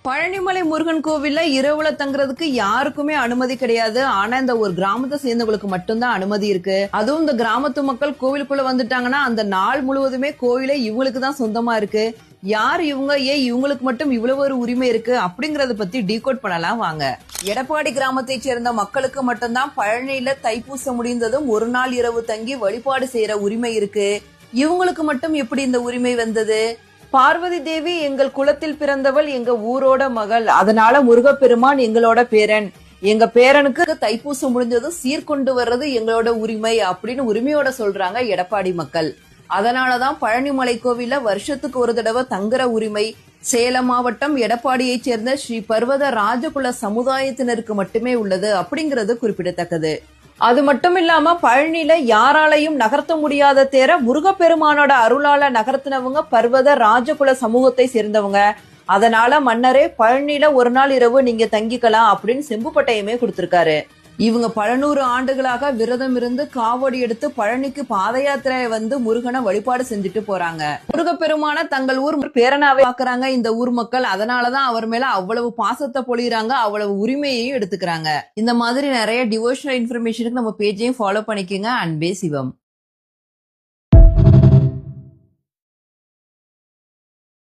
பழனிமலை முருகன் கோவில்ல இரவுல தங்குறதுக்கு யாருக்குமே அனுமதி கிடையாது. ஆனா இந்த ஒரு கிராமத்தை சேர்ந்தவங்களுக்கு மட்டும்தான் அனுமதி இருக்கு. அதுவும் இந்த கிராமத்து மக்கள் கோவிலுக்குள்ள வந்துட்டாங்கன்னா அந்த நாள் முழுவதுமே கோவிலே இவங்களுக்கு தான் சொந்தமா இருக்கு. யார் இவங்க, ஏன் இவங்களுக்கு மட்டும் இவ்வளவு ஒரு உரிமை இருக்கு அப்படிங்கறத பத்தி டீகோட் பண்ணலாம் வாங்க. எடப்பாடி கிராமத்தை சேர்ந்த மக்களுக்கு மட்டும்தான் பழனியில தைப்பூசம் முடிந்ததும் ஒரு நாள் இரவு தங்கி வழிபாடு செய்யற உரிமை இருக்கு. இவங்களுக்கு மட்டும் எப்படி இந்த உரிமை வந்தது? பார்வதி தேவி எங்கள் குலத்தில் பிறந்தவள், எங்க ஊரோட மகள், அதனால முருகப்பெருமான் எங்களோட பேரன், எங்க பேரனுக்கு தைப்பூசம் முடிஞ்சதும் சீர்கொண்டு வர்றது எங்களோட உரிமை அப்படின்னு உரிமையோட சொல்றாங்க எடப்பாடி மக்கள். அதனாலதான் பழனிமலை கோவில்ல வருஷத்துக்கு ஒரு தடவை தங்குற உரிமை சேலம் மாவட்டம் எடப்பாடியை சேர்ந்த ஸ்ரீ பர்வத ராஜகுல சமுதாயத்தினருக்கு மட்டுமே உள்ளது அப்படிங்கிறது குறிப்பிடத்தக்கது. அது மட்டும் இல்லாம பழனியில யாராலையும் நகர்த்த முடியாத தேர முருகப்பெருமானோட அருளால நகர்த்தினவங்க பர்வத ராஜகுல சமூகத்தை சேர்ந்தவங்க. அதனால மன்னரே பழனியில ஒரு நாள் இரவு நீங்க தங்கிக்கலாம் அப்படின்னு செம்பு பட்டயமே கொடுத்திருக்காரு. இவங்க பல நூறு ஆண்டுகளாக விரதம் இருந்து காவடி எடுத்து பழனிக்கு பாத யாத்திரை வந்து முருகனை வழிபாடு செஞ்சுட்டு போறாங்க. முருகப்பெருமான தங்கள் ஊர் பேரனாவே பாக்குறாங்க இந்த ஊர் மக்கள். அதனாலதான் அவர் மேல அவ்வளவு பாசத்தை பொழியறாங்க, அவ்வளவு உரிமையையும் எடுத்துக்கிறாங்க. இந்த மாதிரி நிறைய டிவோஷனல் இன்ஃபர்மேஷனுக்கு நம்ம பேஜையும் ஃபாலோ பண்ணிக்கோங்க. அன்பே சிவம்.